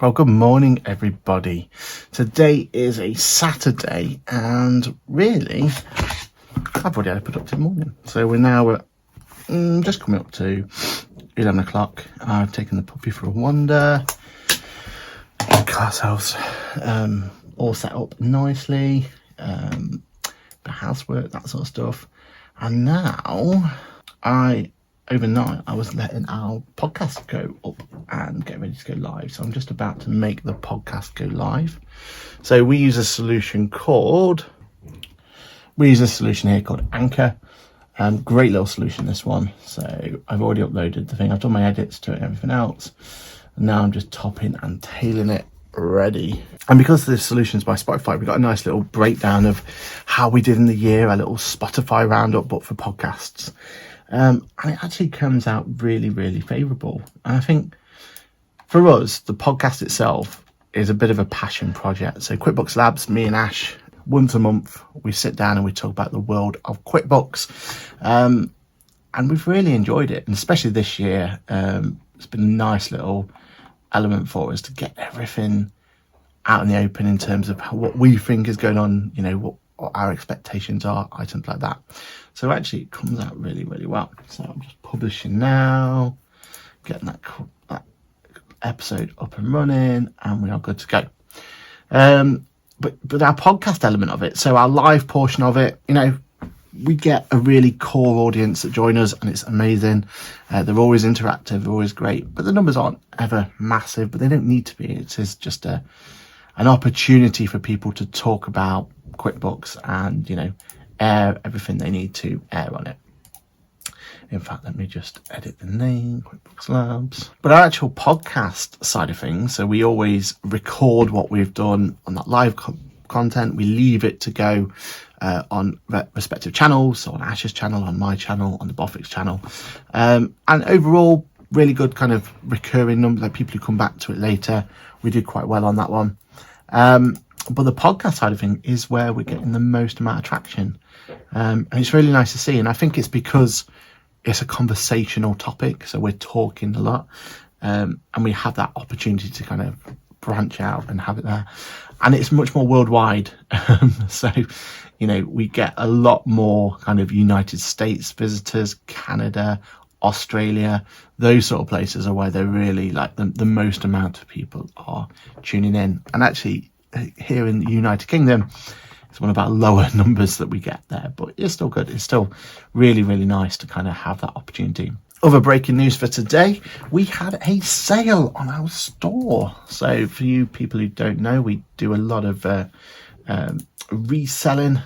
Well, good morning, everybody. Today is a Saturday, and really, I've already had a productive morning. So we're now at just coming up to 11 o'clock. I've taken the puppy for a wander, got ourselves all set up nicely, the housework, that sort of stuff. And now overnight, I was letting our podcast go up and get ready to go live. So I'm just about to make the podcast go live. So we use a solution here called Anchor. Great little solution, this one. So I've already uploaded the thing. I've done my edits to it and everything else. And now I'm just topping and tailing it ready. And because the solution's by Spotify, we got a nice little breakdown of how we did in the year, a little Spotify roundup, but for podcasts. And it actually comes out really, really favourable. And I think for us, the podcast itself is a bit of a passion project. So QuickBooks Labs, me and Ash, once a month, we sit down and we talk about the world of QuickBooks. And we've really enjoyed it. And especially this year, it's been a nice little element for us to get everything out in the open in terms of what we think is going on, what our expectations are, items like that. So actually it comes out really, really well. So I'm just publishing now, getting that episode up and running, and we are good to go. But our podcast element of it, so our live portion of it, we get a really core audience that join us, and it's amazing. They're always interactive, they're always great, but the numbers aren't ever massive, but they don't need to be. It is just an opportunity for people to talk about QuickBooks and, air everything they need to air on it. In fact, let me just edit the name, QuickBooks Labs. But our actual podcast side of things, so we always record what we've done on that live content. We leave it to go on respective channels, so on Ash's channel, on my channel, on the Boffix channel. And overall, really good kind of recurring numbers, like people who come back to it later. We did quite well on that one. But the podcast side of things is where we're getting the most amount of traction. And it's really nice to see. And I think it's because it's a conversational topic. So we're talking a lot. And we have that opportunity to kind of branch out and have it there. And it's much more worldwide. So, we get a lot more kind of United States visitors, Canada, Australia, those sort of places are where they're really like the most amount of people are tuning in. And actually here in the United Kingdom, it's one of our lower numbers that we get there, but it's still good. It's still really, really nice to kind of have that opportunity. Other breaking news for today, we had a sale on our store. So for you people who don't know, we do a lot of reselling,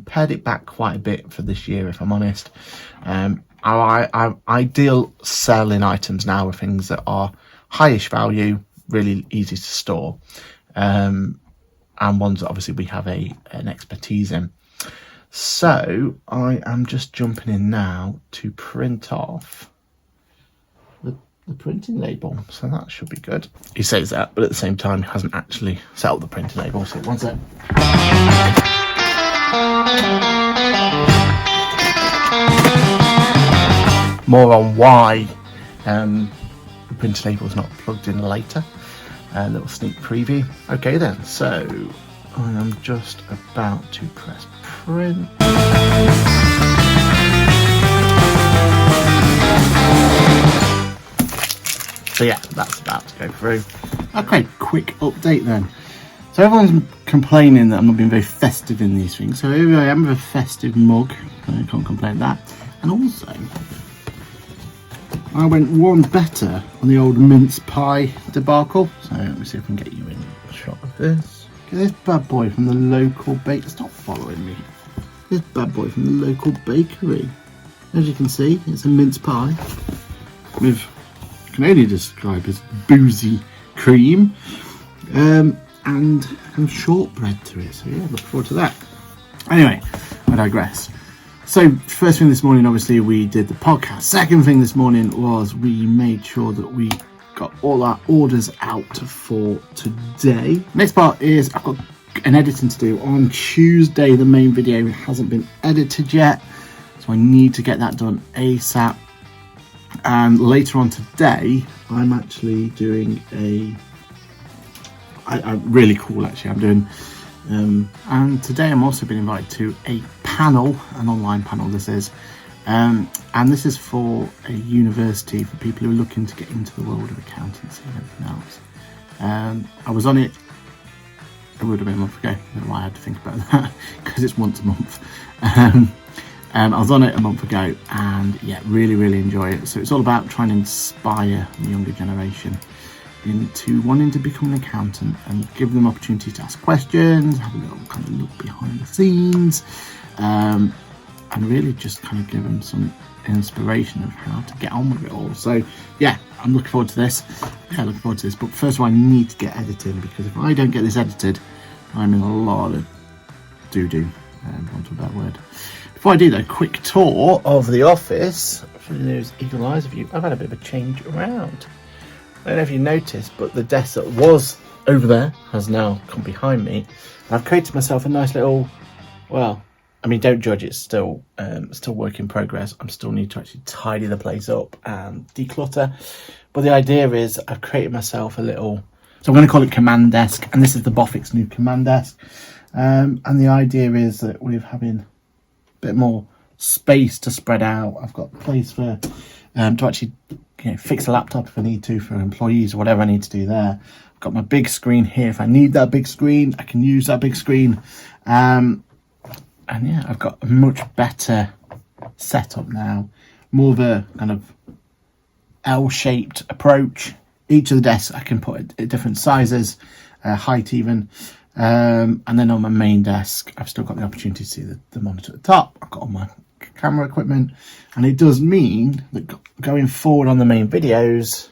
pared it back quite a bit for this year, if I'm honest. Our ideal selling items now are things that are highish value, really easy to store, and ones that obviously we have an expertise in. So I am just jumping in now to print off the printing label, so that should be good. He says that, but at the same time he hasn't actually set up the printing label, so one sec. More on why the printer label is not plugged in later. A little sneak preview. Okay then, so I am just about to press print. So yeah, that's about to go through. Okay, quick update then. So everyone's complaining that I'm not being very festive in these things. So here I am with a festive mug. I can't complain at that. And also, I went one better on the old mince pie debacle. So let me see if I can get you in a shot of this. Look at this bad boy from the local bakery. Stop following me. This bad boy from the local bakery. As you can see, it's a mince pie with, I can only describe as boozy cream, and some shortbread to it. So yeah, look forward to that. Anyway, I digress. So first thing this morning, obviously we did the podcast. Second thing this morning was we made sure that we got all our orders out for today. Next part is I've got an editing to do on Tuesday. The main video hasn't been edited yet, so I need to get that done ASAP. And later on today, I'm actually doing a really cool actually. I'm doing, and today I'm also been invited to a panel, an online panel this is, and this is for a university for people who are looking to get into the world of accountancy and everything else. I was on it, it would have been a month ago. I don't know why I had to think about that, because it's once a month. I was on it a month ago, and yeah, really enjoy it. So it's all about trying to inspire the younger generation into wanting to become an accountant and give them opportunity to ask questions, have a little kind of look behind the scenes, and really just kind of give them some inspiration of how to get on with it all. So yeah, I'm looking forward to this. But first of all, I need to get editing, because if I don't get this edited, I'm in a lot of doo-doo, want a better word. Before I do though, quick tour of the office for those eagle eyes of you. I've had a bit of a change around. I don't know if you noticed, but the desk that was over there has now come behind me. I've created myself a nice little, well, I mean, don't judge, it's still work in progress. I still need to actually tidy the place up and declutter. But the idea is I've created myself a little, so I'm going to call it command desk. And this is the Boffix new command desk. And the idea is that we're having a bit more space to spread out. I've got a place for, to actually fix a laptop if I need to for employees or whatever I need to do there. I've got my big screen here. If I need that big screen, I can use that big screen. And yeah, I've got a much better setup now, more of a kind of L-shaped approach. Each of the desks I can put at different sizes, height even, and then on my main desk I've still got the opportunity to see the monitor at the top. I've got all my camera equipment, and it does mean that going forward on the main videos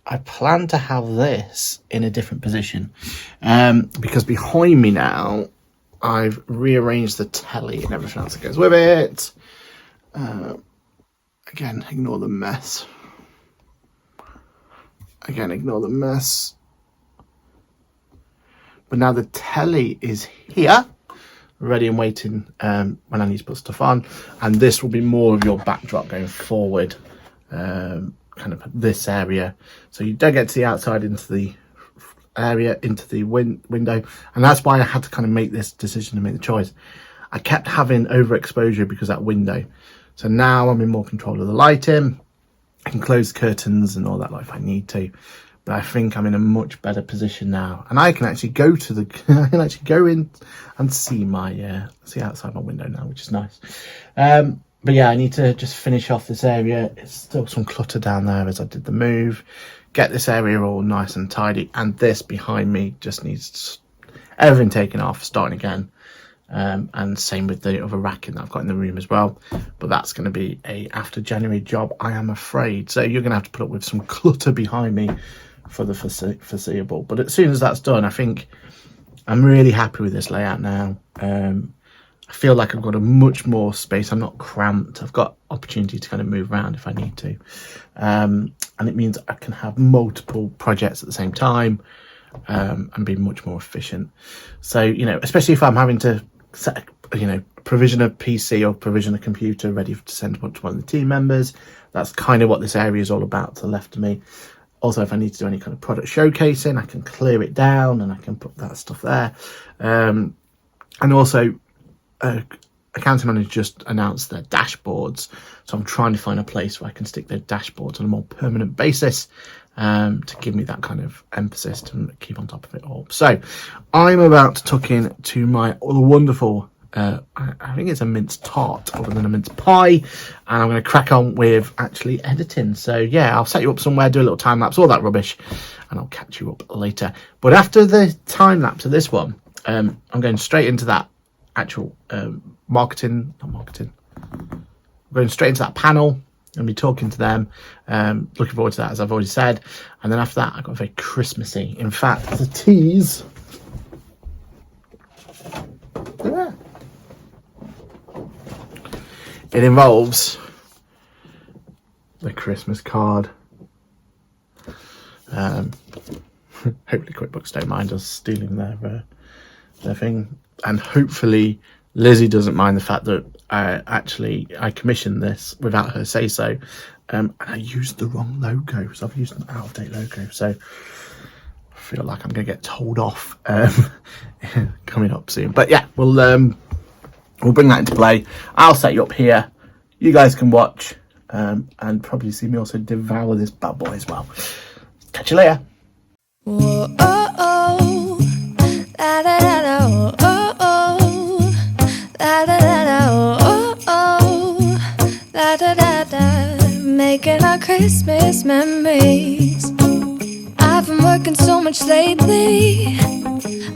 I plan to have this in a different position, because behind me now I've rearranged the telly and everything else that goes with it. Again, ignore the mess. But now the telly is here, ready and waiting when I need to put stuff on. And this will be more of your backdrop going forward, kind of this area. So you don't get to the outside into the area, into the window. And that's why I had to kind of make this decision and make the choice. I kept having overexposure because of that window. So now I'm in more control of the lighting. I can close curtains and all that if I need to, but I think I'm in a much better position now, and I can actually go to the I can actually go in and see my see outside my window now, which is nice. But yeah, I need to just finish off this area. It's still some clutter down there as I did the move. Get this area all nice and tidy, and this behind me just needs everything taken off, starting again. And same with the other racking that I've got in the room as well, but that's going to be a after January job, I am afraid. So you're going to have to put up with some clutter behind me for the foreseeable. But as soon as that's done, I think I'm really happy with this layout now. I feel like I've got a much more space. I'm not cramped. I've got opportunity to kind of move around if I need to, and it means I can have multiple projects at the same time, and be much more efficient. So especially if I'm having to set, provision a PC or provision a computer ready to send to one of the team members. That's kind of what this area is all about to the left of me. Also, if I need to do any kind of product showcasing, I can clear it down and I can put that stuff there. And also, Accounting Manager just announced their dashboards. So I'm trying to find a place where I can stick their dashboards on a more permanent basis, to give me that kind of emphasis to keep on top of it all. So I'm about to tuck in to my wonderful, I think it's a mince tart other than a mince pie, and I'm going to crack on with actually editing. So yeah, I'll set you up somewhere, do a little time lapse, all that rubbish, and I'll catch you up later. But after the time lapse of this one, I'm going straight into that actual I'm going straight into that panel and be talking to them. Looking forward to that, as I've already said. And then after that, I got very Christmassy. In fact, the tease. Yeah. It involves the Christmas card. Hopefully QuickBooks don't mind us stealing their thing, and hopefully Lizzie doesn't mind the fact that I commissioned this without her say so, and I used the wrong logo, so I've used an out-of-date logo. So feel like I'm going to get told off coming up soon. But yeah, we'll bring that into play. I'll set you up here. You guys can watch and probably see me also devour this bad boy as well. Catch you later. Whoa, oh, oh. La, da, da, da, oh, oh, oh. La, da, da, da, oh, oh, oh. La, da, da, da. Making our Christmas memories. I've been working so much lately,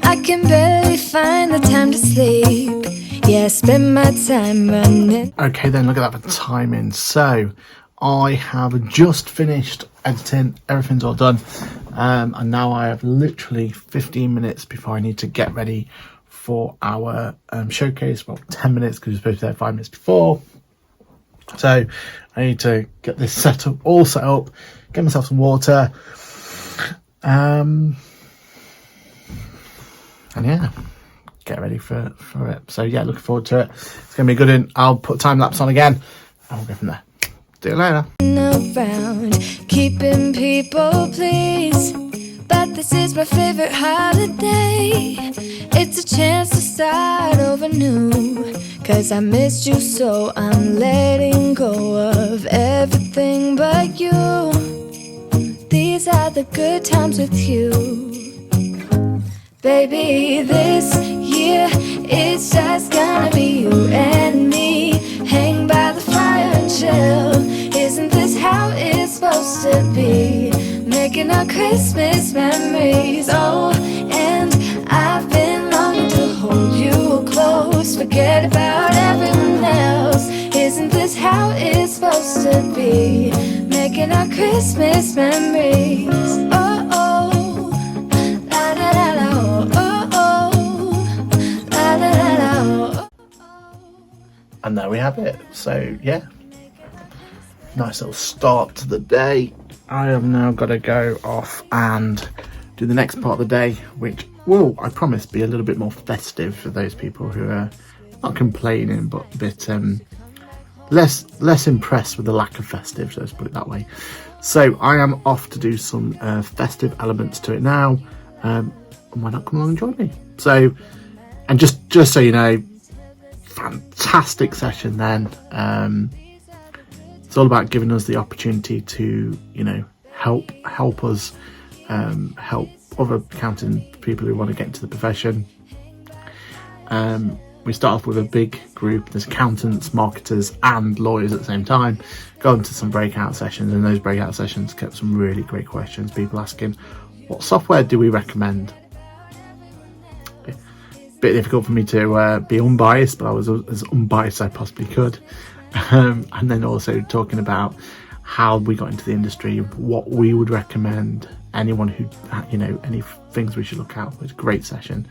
I can barely find the time to sleep. Yeah, I spend my time running. Okay then, look at that for timing. So I have just finished editing, everything's all done, and now I have literally 15 minutes before I need to get ready for our showcase. Well, 10 minutes because we're supposed to be there 5 minutes before. So I need to get this all set up, get myself some water, and yeah, get ready for it. So yeah, looking forward to it. It's gonna be a good one. I'll put time lapse on again and we'll go from there. See you later. Around, keeping people pleased, but this is my favorite holiday. It's a chance to start over new, 'cause I missed you, so I'm letting go of everything but you. These are the good times with you. Baby, this year it's just gonna be you and me. Hang by the fire and chill. Isn't this how it's supposed to be? Making our Christmas memories. Oh, and I've been longing to hold you close. Forget about everyone else. Isn't this how it's supposed to be? Making our Christmas memories. Oh, oh, la da da da, oh, oh, la da da da, oh. And there we have it. So yeah, nice little start to the day. I have now got to go off and do the next part of the day, which will, I promise, be a little bit more festive for those people who are not complaining, but a bit less impressed with the lack of festive, let's put it that way. So I am off to do some festive elements to it now, and why not come along and join me? So, and just so you know, fantastic session then. It's all about giving us the opportunity to, you know, help us help other accounting people who want to get into the profession. We start off with a big group. There's accountants, marketers and lawyers at the same time. Go into some breakout sessions, and those breakout sessions kept some really great questions. People asking, what software do we recommend? Bit difficult for me to be unbiased, but I was as unbiased as I possibly could. And then also talking about how we got into the industry, what we would recommend, anyone who, you know, any things we should look out for. It's a great session.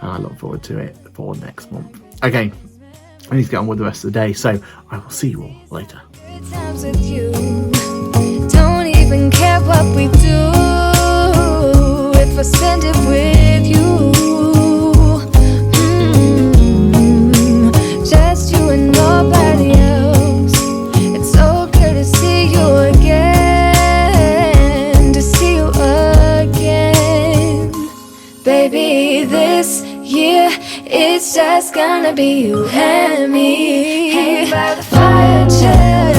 I look forward to it for next month. Okay, I need to get on with the rest of the day, so I will see you all later. Times with you. Don't even care what we do if I spend it with you. Just you and nobody else. It's so good to see you again, to see you again. Baby, this year it's just gonna be you and me. Hang by the fire, chill.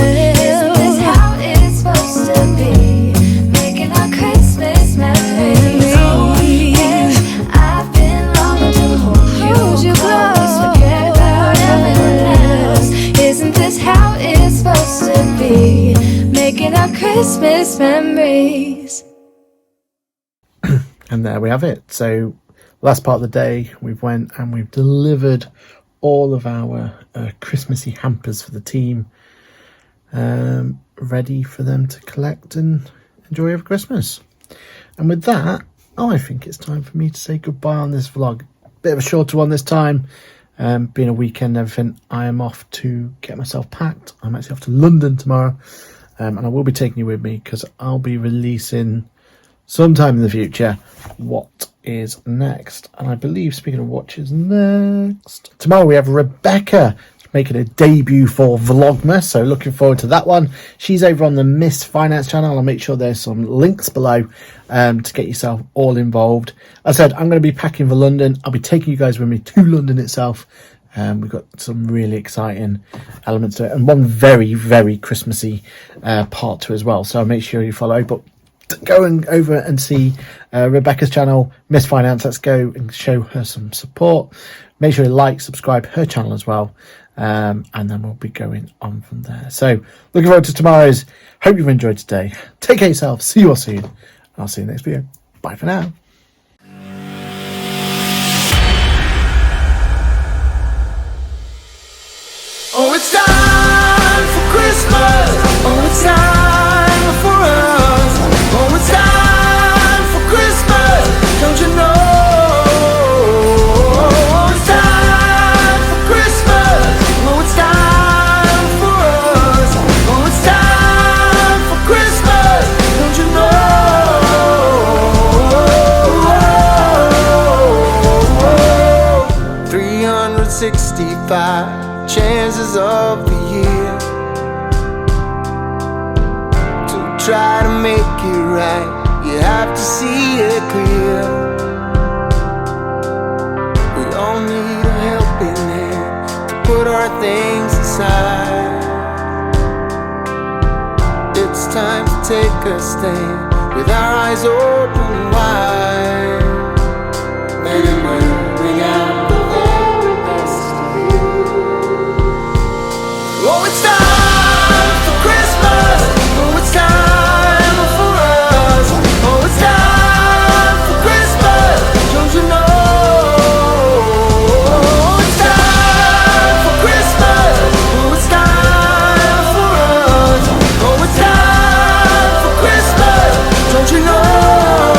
Isn't this how it's supposed to be? Making our Christmas memories. Oh, yeah. I've been longing to hold you close. Forget about everyone else. Isn't this how it's supposed to be? Making our Christmas memories. And there we have it. So last part of the day, we've went and we've delivered all of our Christmassy hampers for the team, ready for them to collect and enjoy over Christmas. And with that, I think it's time for me to say goodbye on this vlog. Bit of a shorter one this time, being a weekend and everything. I am off to get myself packed. I'm actually off to London tomorrow, and I will be taking you with me because I'll be releasing sometime in the future what is next. And I believe, speaking of what is next, tomorrow we have Rebecca. making a debut for VLOGMAS, so looking forward to that one. She's over on the Miss Finance channel. I'll make sure there's some links below to get yourself all involved. As I said, I'm going to be packing for London. I'll be taking you guys with me to London itself. We've got some really exciting elements to it, and one very, very Christmassy part to it as well. So make sure you follow. But go over and see Rebecca's channel, Miss Finance. Let's go and show her some support. Make sure you like, subscribe her channel as well, and then we'll be going on from there. So looking forward to tomorrow's. Hope you've enjoyed today. Take care of yourself. See you all soon. I'll see you next video. Bye for now. Oh, it's time for Christmas. Oh, it's time for us. Oh, it's time for Christmas. Don't you know? Oh, it's time for Christmas. Oh, it's time for us. Oh, it's time for Christmas. Don't you know? 365 chances of the year to try to make it right. You have to see it clear. We all need a helping hand to put our things aside. It's time to take a stand with our eyes open wide.